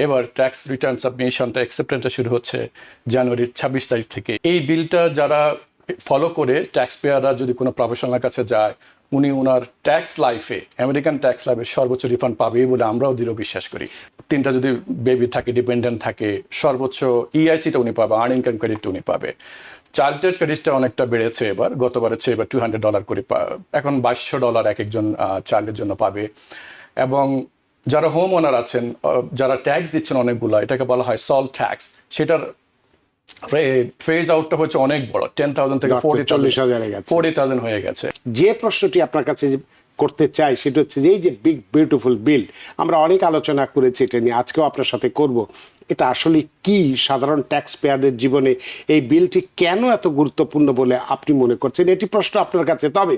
এবার tax return সাবমিশনটা অ্যাকসেপ্টেন্সটা শুরু হচ্ছে জানুয়ারির 26 তারিখ থেকে। এই বিলটা যারা ফলো করে ট্যাক্স পেয়াররা যদি কোনো প্রফেশনালের কাছে যায়, উনি ওনার ট্যাক্স লাইফে আমেরিকান ট্যাক্স লাইফে সর্বোচ্চ রিফান্ড পাবে বলে আমরাও দৃঢ় বিশ্বাস করি। তিনটা যদি বেবি থাকে, ডিপেন্ডেন্ট থাকে, সর্বোচ্চ ইআইসিটা উনি পাবে, আর্ন ইনকাম ক্রেডিটটা উনি পাবে। চাইল্ড ট্যাক্স ক্রেডিটটা অনেকটা বেড়েছে এবার, গতবারের চেয়ে এবার $200 করে, এখন $2200 এক একজন চাইল্ডের জন্য পাবে। এবং যারা হোম ওনার আছেন, যারা ট্যাক্স দিচ্ছেন অনেকগুলো, এটাকে বলা হয় সল্ট ট্যাক্স, সেটার ফেজ আউটটা হচ্ছে অনেক বড়, 10,000 থেকে 40,000 হয়ে গেছে। যে প্রশ্নটি আপনার কাছে করতে চাই সেটা হচ্ছে যে এই যে বিগ বিউটিফুল বিল, আমরা অনেক আলোচনা করেছি এটা নিয়ে, আজকেও আপনার সাথে করব। এটা আসলে কি সাধারণ ট্যাক্স পেয়ারদের জীবনে এই বিলটি কেন এত গুরুত্বপূর্ণ বলে আপনি মনে করছেন? এটি প্রশ্ন আপনার কাছে। তবে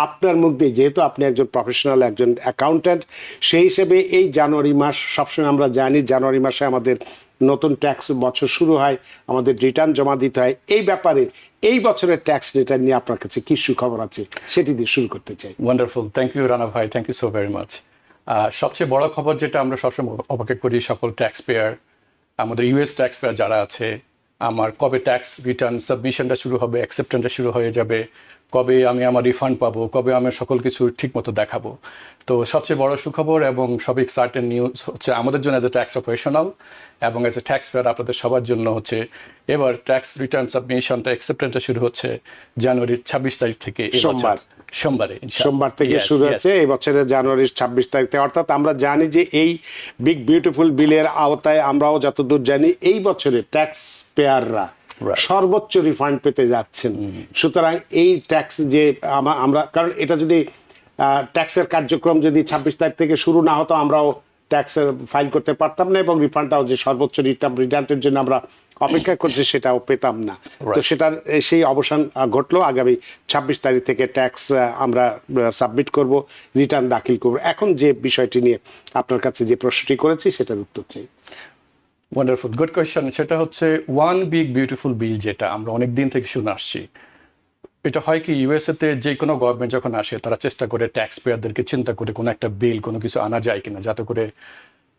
আপনার মুখ দিয়ে, যেহেতু আপনি একজন প্রফেশনাল, একজন অ্যাকাউন্ট্যান্ট, সেই হিসেবে এই জানুয়ারি মাস, সবসময় আমরা জানি জানুয়ারি মাসে আমাদের নতুন ট্যাক্স বছর শুরু হয়, আমাদের রিটার্ন জমা দিতে হয়। এই ব্যাপারে এই বছরের ট্যাক্স রিটার্ন নিয়ে আপনার কাছে কি সুখবর আছে সেটি দিয়ে শুরু করতে চাই। ওয়ান্ডারফুল, থ্যাংক ইউ রানা ভাই, thank you so very much. সবচেয়ে বড় খবর যেটা আমরা সবসময় অপেক্ষা করি সকল ট্যাক্স পেয়ার, আমাদের ইউএস ট্যাক্স পেয়ার যারা আছে, আমার কবে ট্যাক্স রিটার্ন সাবমিশনটা শুরু হবে, অ্যাকসেপ্টেন্সটা শুরু হয়ে যাবে, কবে আমি আমার রিফান্ড পাবো, কবে আমি সকল কিছু ঠিক মতো দেখাবো। তো সবচেয়ে বড় সুখবর এবং সব এক্সাইটেড নিউজ হচ্ছে আমাদের জন্য, এজ এ ট্যাক্স প্রফেশনাল এবং এজ এ ট্যাক্স পেয়ার আপনাদের সবার জন্য হচ্ছে এবার ট্যাক্স রিটার্ন সাবমিশনটা অ্যাকসেপ্টেন্সটা শুরু হচ্ছে জানুয়ারির 26 তারিখ থেকে, সোমবার থেকে শুরু হচ্ছে এই বছরের জানুয়ারির 26 তারিখ থেকে। অর্থাৎ আমরা জানি যে এই বিগ বিউটিফুল বিলের আওতায় আমরাও যতদূর জানি এই বছরে ট্যাক্স পেয়াররা সর্বোচ্চ রিফান্ড পেতে যাচ্ছেন। সুতরাং এই ট্যাক্স যে আমরা, কারণ এটা যদি ট্যাক্সের কার্যক্রম যদি 26 তারিখ থেকে শুরু না হতো, আমরাও ট্যাক্সের ফাইল করতে পারতাম না এবং রিফান্ডটাও যে সর্বোচ্চ রিটার্নের জন্য আমরা অপেক্ষা করছি সেটাও পেতাম না। তো সেটার সেই অবসান ঘটলো। আগামী 26 তারিখ থেকে ট্যাক্স আমরা সাবমিট করব, রিটার্ন দাখিল করব। এখন যে বিষয়টি নিয়ে আপনার কাছে যে প্রশ্নটি করেছি সেটার উত্তর চাই। Wonderful, good question. সেটা হচ্ছে ওয়ান বিগ বিউটিফুল বিল, যেটা আমরা অনেক দিন থেকে শুনে আসছি। এটা হয় কি, ইউএসএতে যে কোনো গভর্নমেন্ট যখন আসে তারা চেষ্টা করে ট্যাক্স পেয়ারদেরকে চিন্তা করে কোনো একটা বিল, কোনো কিছু আনা যায় কিনা যাতে করে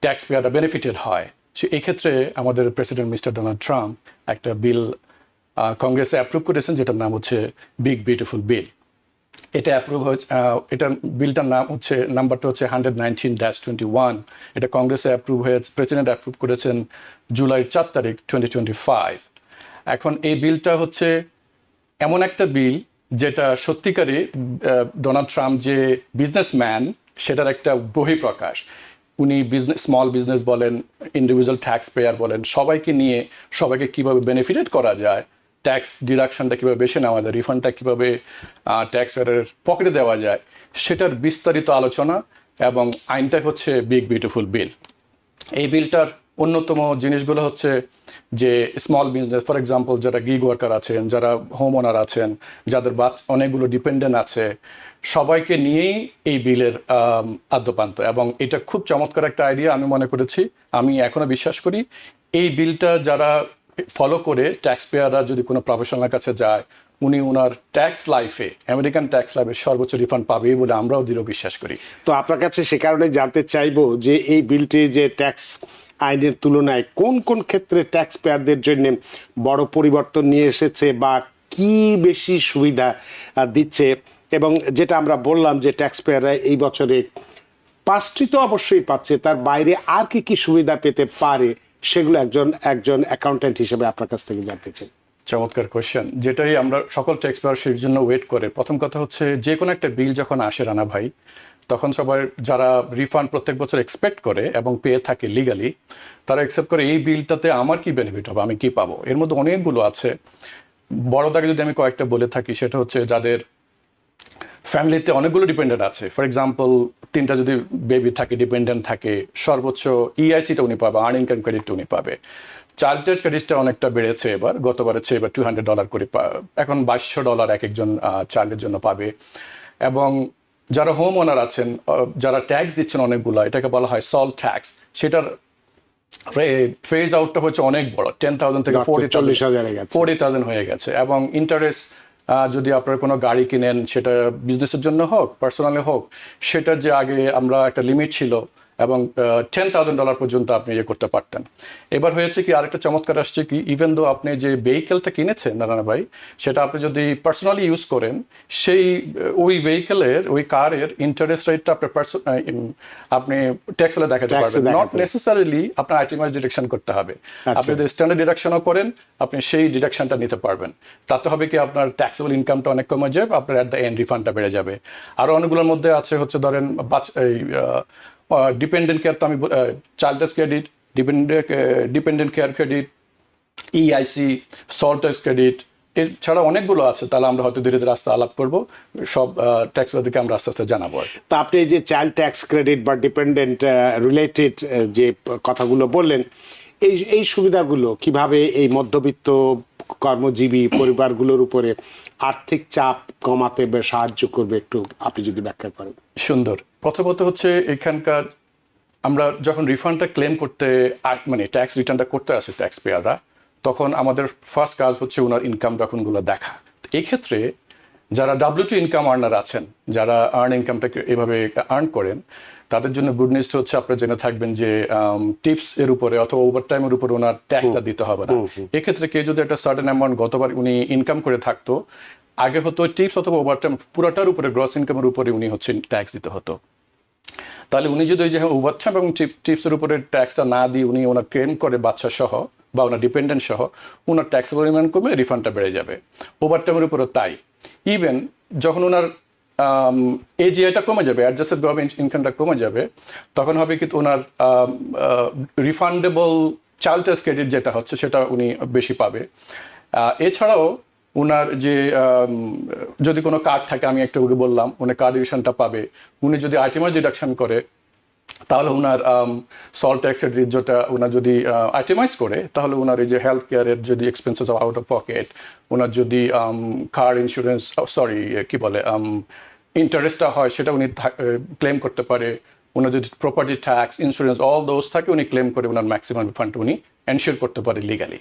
ট্যাক্স পেয়াররা বেনিফিটেড হয়। সো এই ক্ষেত্রে আমাদের প্রেসিডেন্ট মিস্টার ডোনাল্ড ট্রাম্প একটা বিল কংগ্রেসে অ্যাপ্রুভ করেছেন, যেটার নাম হচ্ছে বিগ বিউটিফুল বিল। এটা অ্যাপ্রুভ হচ্ছে, এটা বিলটার নাম হচ্ছে, নাম্বারটা হচ্ছে 119-21। এটা কংগ্রেসে অ্যাপ্রুভ হয়েছে, প্রেসিডেন্ট অ্যাপ্রুভ করেছেন জুলাই 4 তারিখ 2025। এখন এই বিলটা হচ্ছে এমন একটা বিল যেটা সত্যিকারই ডোনাল্ড ট্রাম্প যে বিজনেসম্যান সেটার একটা বহিঃপ্রকাশ। উনি স্মল বিজনেস বলেন, ইন্ডিভিজুয়াল ট্যাক্স পেয়ার বলেন, সবাইকে নিয়ে সবাইকে কীভাবে বেনিফিটেড করা যায়, ট্যাক্স ডিডাকশনটা কীভাবে বেশি নেওয়া যায়, রিফান্ডটা কীভাবে ট্যাক্স পেয়ারের পকেটে দেওয়া যায়, সেটার বিস্তারিত আলোচনা। এবং আইনটা হচ্ছে বিগ বিউটিফুল বিল। এই বিলটার অন্যতম জিনিসগুলো হচ্ছে যে স্মল বিজনেস, ফর এক্সাম্পল যারা গিগ ওয়ার্কার আছেন, যারা হোম ওনার আছেন, যাদের অনেকগুলো ডিপেন্ডেন্ট আছে, সবাইকে নিয়েই এই বিলের আদ্যপান্ত। এবং এটা খুব চমৎকার একটা আইডিয়া আমি মনে করেছি, আমি এখনো বিশ্বাস করি। এই বিলটা যারা ফলো করে ট্যাক্স পেয়াররা যদি কোনো প্রফেশনালের কাছে যায়, উনি ওনার ট্যাক্স লাইফে আমেরিকান ট্যাক্স লাইফে সর্বোচ্চ রিফান্ড পাবে বলে আমরাও দৃঢ় বিশ্বাস করি। তো আপনার কাছে সে কারণে জানতে চাইবো যে এই বিলটি যে ট্যাক্স আইনের তুলনায় কোন কোন ক্ষেত্রে ট্যাক্স পেয়ারদের জন্য বড় পরিবর্তন নিয়ে এসেছে বা কি বেশি সুবিধা দিচ্ছে, এবং যেটা আমরা বললাম যে ট্যাক্স পেয়াররা এই বছরে 5টি তো অবশ্যই পাচ্ছে, তার বাইরে আর কি কি সুবিধা পেতে পারে সেগুলো একজন অ্যাকাউন্ট্যান্ট হিসেবে আপনার কাছ থেকে জানতে চাই। চমৎকার কোয়েশ্চেন, যেটাই আমরা সকল ট্যাক্স পেয়ার সেই জন্য ওয়েট করে। প্রথম কথা হচ্ছে, যে কোনো একটা বিল যখন আসে রানা ভাই, তখন সবাই যারা রিফান্ড প্রত্যেক বছর এক্সপেক্ট করে এবং পেয়ে থাকে লিগালি, তারা অ্যাকসেপ্ট করে এই বিলটাতে আমার কি বেনিফিট হবে, আমি কি পাবো। এর মধ্যে অনেকগুলো আছে। বড় দাগে যদি আমি কয়েকটা বলে থাকি, সেটা হচ্ছে যাদের ফ্যামিলিতে অনেকগুলো ডিপেন্ডেন্ট আছে, ফর এক্সাম্পল 3টা যদি বেবি থাকে, ডিপেন্ডেন্ট থাকে, সর্বোচ্চ ইআইসিটা উনি পাবে, আর্ন ইনকাম ক্রেডিটটা উনি পাবে। চাইল্ড ট্যাক্স ক্রেডিটটা অনেকটা বেড়েছে এবার, গতবারের চেয়ে এবার $200 করে, এখন $2200 এক একজন চাইল্ডের জন্য পাবে। এবং যারা হোম ওনার আছেন, যারা ট্যাক্স দিচ্ছেন অনেকগুলো, এটাকে বলা হয় সল্ট ট্যাক্স, সেটার ফেজ আউটটা হচ্ছে অনেক বড়, 10,000 থেকে 40,000 হয়ে গেছে। এবং ইন্টারেস্ট যদি আপনার কোনো গাড়ি কিনেন, সেটা বিজনেসের জন্য হোক, পার্সোনালি হোক, সেটার যে আগে আমরা একটা লিমিট ছিল, এবং $10,000 পর্যন্ত আপনি ইয়ে করতে পারতেন। এবার হয়েছে কি আরেকটা চমৎকার আসছে কি, ইভেন দো আপনি যে ভেহিকেলটা কিনেছেন নারায়ণ ভাই, সেটা আপনি যদি পার্সোনালি ইউজ করেন, সেই ওই ভেহিকেলের ওই কারের ইন্টারেস্ট রেটটা আপনি ট্যাক্সে দেখাতে পারবেন, নট নেসেসারিলি আপনার আইটেমাইজ ডিডাকশন করতে হবে। আপনি যদি স্ট্যান্ডার্ড ডিডাকশনও করেন, আপনি সেই ডিডাকশনটা নিতে পারবেন। তাতে হবে কি আপনার ট্যাক্সেবল ইনকামটা অনেক কমে যাবে, আপনার অ্যাট দ্য এন্ড রিফান্ডটা বেড়ে যাবে। আরও অনেকগুলোর মধ্যে আছে হচ্ছে ধরেন ডিপেন্ডেন্ট কেয়ার, তো আমি child's credit, dependent care credit, EIC, সল্টার্স ক্রেডিট, এছাড়া অনেকগুলো আছে। তাহলে আমরা হয়তো ধীরে ধীরে আস্তে আলাপ করবো, সব ট্যাক্স পেয়ারদেরকে আমরা আস্তে আস্তে জানাবো। তা আপনি যে চাইল্ড ট্যাক্স ক্রেডিট বা ডিপেন্ডেন্ট রিলেটেড যে কথাগুলো বললেন, এই সুবিধাগুলো কিভাবে এই মধ্যবিত্ত কর্মজীবী পরিবারগুলোর উপরে আর্থিক চাপ কমাতে সাহায্য করবে, একটু আপনি যদি ব্যাখ্যা করেন। সুন্দর। প্রথমত হচ্ছে এখানকার আমরা যখন রিফান্ডটা ক্লেম করতে মানে ট্যাক্স রিটার্নটা করতে আসে ট্যাক্স পেয়াররা, তখন আমাদের ফার্স্ট কাজ হচ্ছে ওনার ইনকাম ডকুমেন্টগুলো দেখা। এই ক্ষেত্রে যারা W2 ইনকাম আর্নার আছেন, যারা আর্ন ইনকামটাকে এভাবে আর্ন করেন, তাদের জন্য গুড নিউজটা হচ্ছে আপনারা জেনে থাকবেন যে টিপস এর উপরে অথবা ওভারটাইমের উপরে ওনার ট্যাক্সটা দিতে হবে না। এক্ষেত্রে কেউ যদি একটা সার্টেন অ্যামাউন্ট গতবার উনি ইনকাম করে থাকতো, আগে হতো টিপস অথবা ওভারটাইম পুরোটার উপরে গ্রস ইনকামের উপরে উনি হচ্ছে ট্যাক্স দিতে হতো। তাহলে উনি যদি ওই যে ওভারটাইম এবং টিপসের উপরে ট্যাক্সটা না দিয়ে উনি ওনার ক্লেম করে বাচ্চা সহ বা ওনার ডিপেন্ডেন্ট সহ, ওনার ট্যাক্সের পরিমাণ কমে রিফান্ডটা বেড়ে যাবে। ওভারটাইমের উপরে তাই। ইভেন যখন ওনার এজিআইটা কমে যাবে, অ্যাডজাস্টেড গভর্নমেন্ট ইনকামটা কমে যাবে, তখন হবে কিন্তু ওনার রিফান্ডেবল চাইল্ড ট্যাক্স ক্রেডিট যেটা হচ্ছে সেটা উনি বেশি পাবে। এছাড়াও ওনার যে যদি কোনো কার্ড থাকে, আমি একটু আগে বললাম, উনি কার্ড ডিভিশনটা পাবে। উনি যদি আইটেমাইজ ডিডাকশন করে, তাহলে ওনার সল্ট ট্যাক্সের যেটা ওনার যদি আইটেমাইজ করে, তাহলে ওনার এই যে হেলথ কেয়ারের যদি expenses of out of pocket, ওনার যদি কার ইন্স্যুরেন্স কি বলে ইন্টারেস্টটা হয়, সেটা উনি ক্লেম করতে পারে। ওনার যদি property tax, insurance, all those থাকে, উনি ক্লেম করে ওনার ম্যাক্সিমাম রিফান্ড উনি এনশিওর করতে পারে লিগালি।